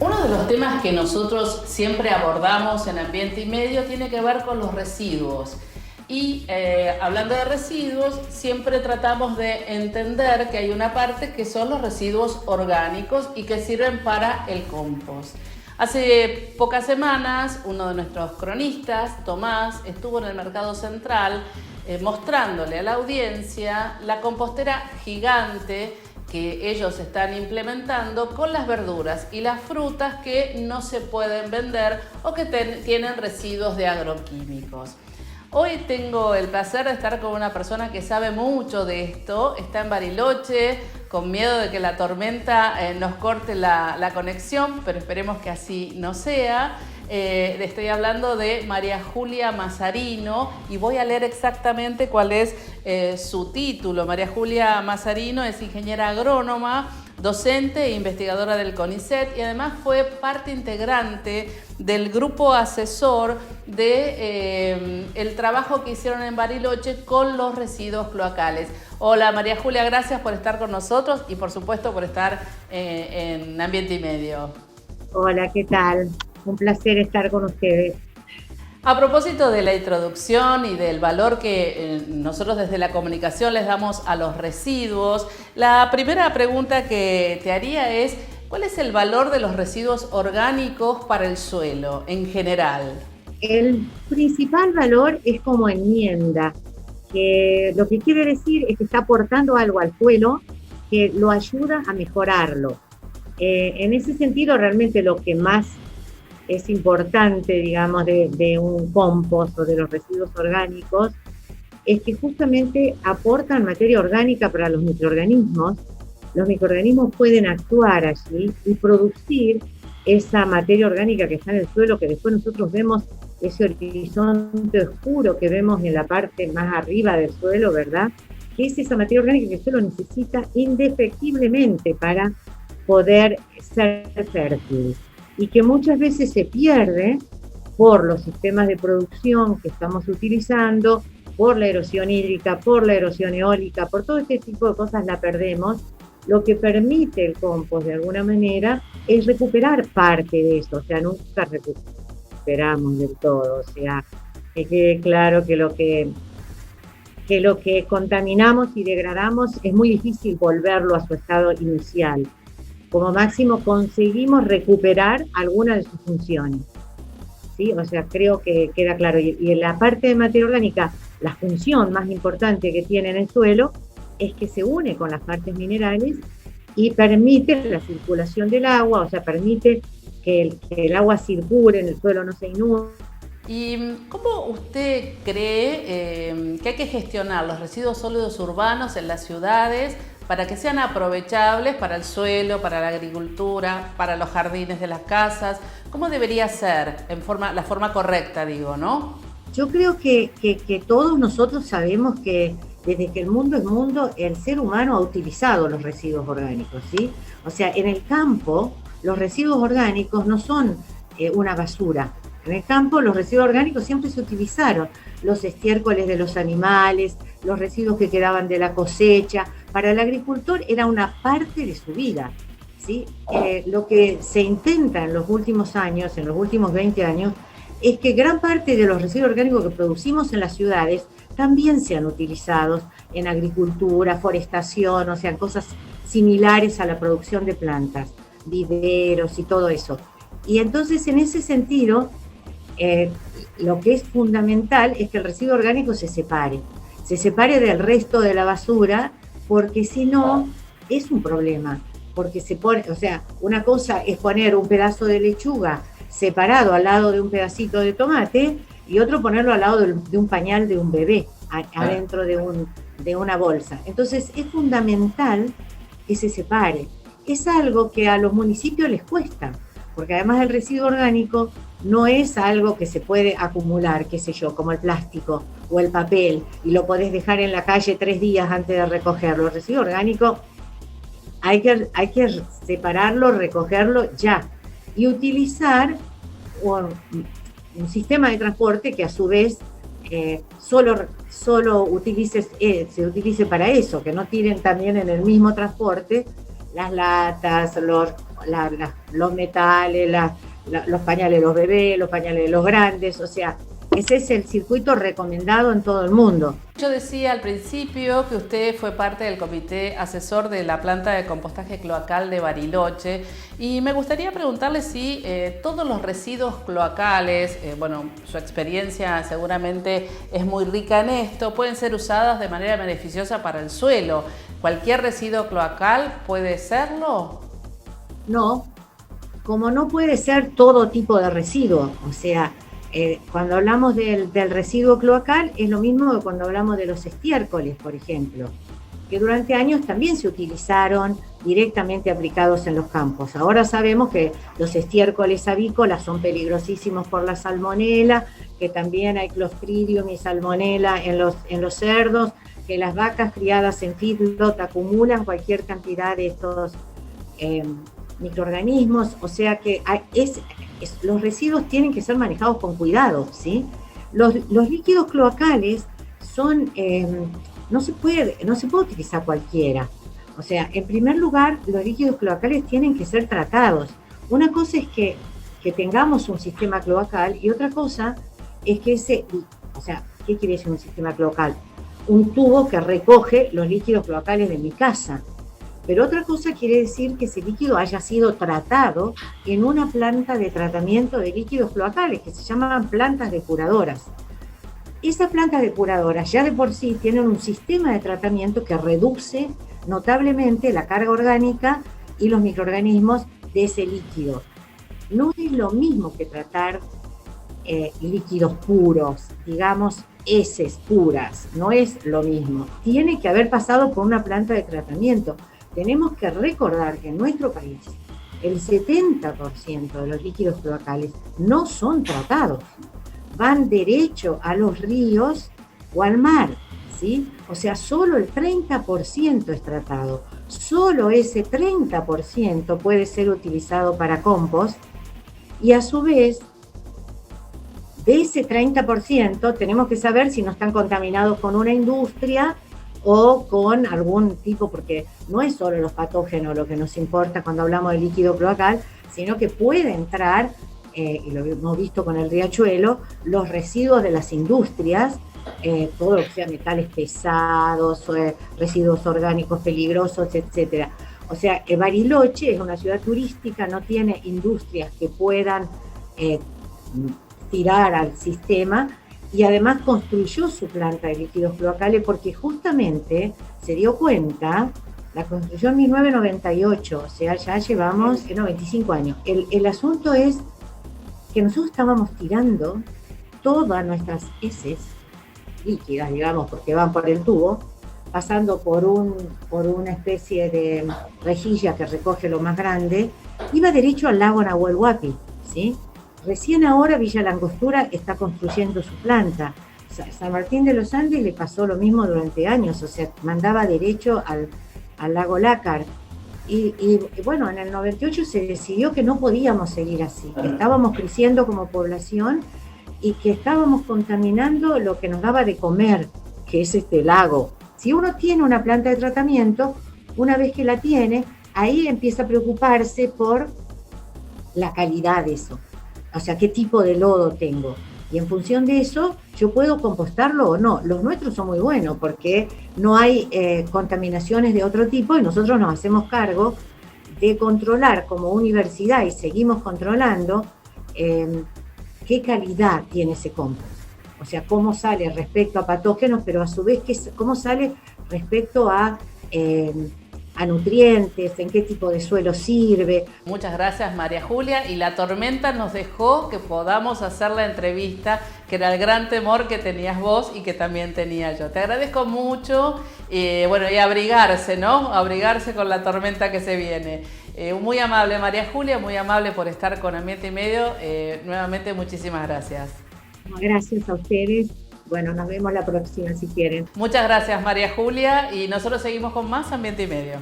Uno de los temas que nosotros siempre abordamos en Ambiente y Medio tiene que ver con los residuos. Y hablando de residuos, siempre tratamos de entender que hay una parte que son los residuos orgánicos y que sirven para el compost. Hace pocas semanas, uno de nuestros cronistas, Tomás, estuvo en el Mercado Central mostrándole a la audiencia la compostera gigante que ellos están implementando con las verduras y las frutas que no se pueden vender o que tienen residuos de agroquímicos. Hoy tengo el placer de estar con una persona que sabe mucho de esto, está en Bariloche, con miedo de que la tormenta nos corte la conexión, pero esperemos que así no sea. Estoy hablando de María Julia Mazzarino y voy a leer exactamente cuál es su título. María Julia Mazzarino es ingeniera agrónoma, docente e investigadora del CONICET y además fue parte integrante del grupo asesor de el trabajo que hicieron en Bariloche con los residuos cloacales. Hola María Julia, gracias por estar con nosotros y por supuesto por estar en Ambiente y Medio. Hola, ¿qué tal? Un placer estar con ustedes. A propósito de la introducción y del valor que nosotros desde la comunicación les damos a los residuos, la primera pregunta que te haría es, ¿cuál es el valor de los residuos orgánicos para el suelo en general? El principal valor es como enmienda, que lo que quiere decir es que está aportando algo al suelo que lo ayuda a mejorarlo. En ese sentido, realmente lo que más es importante, digamos, de un compost o de los residuos orgánicos, es que justamente aportan materia orgánica para los microorganismos. Los microorganismos pueden actuar allí y producir esa materia orgánica que está en el suelo, que después nosotros vemos ese horizonte oscuro que vemos en la parte más arriba del suelo, ¿verdad? Que es esa materia orgánica que el suelo necesita indefectiblemente para poder ser fértil, y que muchas veces se pierde por los sistemas de producción que estamos utilizando, por la erosión hídrica, por la erosión eólica, por todo este tipo de cosas la perdemos. Lo que permite el compost de alguna manera es recuperar parte de eso, o sea, nunca recuperamos del todo, o sea, que quede claro que lo que contaminamos y degradamos es muy difícil volverlo a su estado inicial. Como máximo conseguimos recuperar alguna de sus funciones, ¿sí? O sea, creo que queda claro. Y en la parte de materia orgánica, la función más importante que tiene en el suelo es que se une con las partes minerales y permite la circulación del agua, o sea, permite que el agua circule en el suelo, no se inunde. ¿Y cómo usted cree que hay que gestionar los residuos sólidos urbanos en las ciudades para que sean aprovechables para el suelo, para la agricultura, para los jardines de las casas? ¿Cómo debería ser la forma correcta, digo, ¿no? Yo creo que todos nosotros sabemos que desde que el mundo es mundo, el ser humano ha utilizado los residuos orgánicos, ¿sí? O sea, en el campo, los residuos orgánicos no son una basura. En el campo los residuos orgánicos siempre se utilizaron, los estiércoles de los animales, los residuos que quedaban de la cosecha. Para el agricultor era una parte de su vida, ¿sí? Lo que se intenta en los últimos años, en los últimos 20 años, es que gran parte de los residuos orgánicos que producimos en las ciudades también sean utilizados en agricultura, forestación, o sea, cosas similares a la producción de plantas, viveros y todo eso. Y entonces, en ese sentido, lo que es fundamental es que el residuo orgánico se separe del resto de la basura, porque si no, es un problema, porque se pone, o sea, una cosa es poner un pedazo de lechuga separado al lado de un pedacito de tomate y otro ponerlo al lado de un pañal de un bebé, adentro de una bolsa. Entonces es fundamental que se separe. Es algo que a los municipios les cuesta, porque además el residuo orgánico no es algo que se puede acumular, qué sé yo, como el plástico o el papel, y lo podés dejar en la calle 3 días antes de recogerlo. El residuo orgánico hay que separarlo, recogerlo ya, y utilizar un sistema de transporte que a su vez solo se utilice para eso, que no tiren también en el mismo transporte las latas, los metales, los pañales de los bebés, los pañales de los grandes, o sea, ese es el circuito recomendado en todo el mundo. Yo decía al principio que usted fue parte del comité asesor de la planta de compostaje cloacal de Bariloche y me gustaría preguntarle si todos los residuos cloacales, bueno, su experiencia seguramente es muy rica en esto, pueden ser usadas de manera beneficiosa para el suelo. ¿Cualquier residuo cloacal puede serlo? No, como no puede ser todo tipo de residuo, o sea, cuando hablamos del residuo cloacal es lo mismo que cuando hablamos de los estiércoles, por ejemplo, que durante años también se utilizaron directamente aplicados en los campos. Ahora sabemos que los estiércoles avícolas son peligrosísimos por la salmonela, que también hay Clostridium y salmonela en los cerdos, que las vacas criadas en feedlot acumulan cualquier cantidad de estos microorganismos, o sea que los residuos tienen que ser manejados con cuidado, ¿sí? Los líquidos cloacales son, no se puede utilizar cualquiera. O sea, en primer lugar, los líquidos cloacales tienen que ser tratados. Una cosa es que tengamos un sistema cloacal y otra cosa es que o sea, ¿qué quiere decir un sistema cloacal? Un tubo que recoge los líquidos cloacales de mi casa. Pero otra cosa quiere decir que ese líquido haya sido tratado en una planta de tratamiento de líquidos cloacales, que se llaman plantas depuradoras. Esas plantas depuradoras ya de por sí tienen un sistema de tratamiento que reduce notablemente la carga orgánica y los microorganismos de ese líquido. No es lo mismo que tratar líquidos puros, digamos, heces puras, no es lo mismo. Tiene que haber pasado por una planta de tratamiento. Tenemos que recordar que en nuestro país el 70% de los líquidos cloacales no son tratados, van derecho a los ríos o al mar, ¿sí? O sea, solo el 30% es tratado. Solo ese 30% puede ser utilizado para compost y a su vez, de ese 30% tenemos que saber si no están contaminados con una industria o con algún tipo, porque no es solo los patógenos lo que nos importa cuando hablamos de líquido cloacal, sino que puede entrar, y lo hemos visto con el riachuelo, los residuos de las industrias, todo lo que sea metales pesados, residuos orgánicos peligrosos, etcétera. O sea, Bariloche es una ciudad turística, no tiene industrias que puedan tirar al sistema, y además construyó su planta de líquidos cloacales porque justamente se dio cuenta, la construyó en 1998, o sea, ya llevamos 25 años. El asunto es que nosotros estábamos tirando todas nuestras heces líquidas, digamos, porque van por el tubo, pasando por una especie de rejilla que recoge lo más grande, iba derecho al lago Nahuel Huapi, ¿sí? Recién ahora Villa Langostura está construyendo su planta. San Martín de los Andes le pasó lo mismo durante años, o sea, mandaba derecho al lago Lácar. Y bueno, en el 98 se decidió que no podíamos seguir así, que estábamos creciendo como población y que estábamos contaminando lo que nos daba de comer, que es este lago. Si uno tiene una planta de tratamiento, una vez que la tiene, ahí empieza a preocuparse por la calidad de eso. O sea, qué tipo de lodo tengo. Y en función de eso, yo puedo compostarlo o no. Los nuestros son muy buenos porque no hay contaminaciones de otro tipo y nosotros nos hacemos cargo de controlar como universidad y seguimos controlando qué calidad tiene ese compost. O sea, cómo sale respecto a patógenos, pero a su vez cómo sale respecto a nutrientes, en qué tipo de suelo sirve. Muchas gracias, María Julia, y la tormenta nos dejó que podamos hacer la entrevista, que era el gran temor que tenías vos y que también tenía yo. Te agradezco mucho, bueno, y abrigarse, ¿no? Abrigarse con la tormenta que se viene. Muy amable, María Julia, muy amable por estar con Ambiente y Medio. Nuevamente, muchísimas gracias. Gracias a ustedes. Bueno, nos vemos la próxima si quieren. Muchas gracias, María Julia, y nosotros seguimos con más Ambiente y Medio.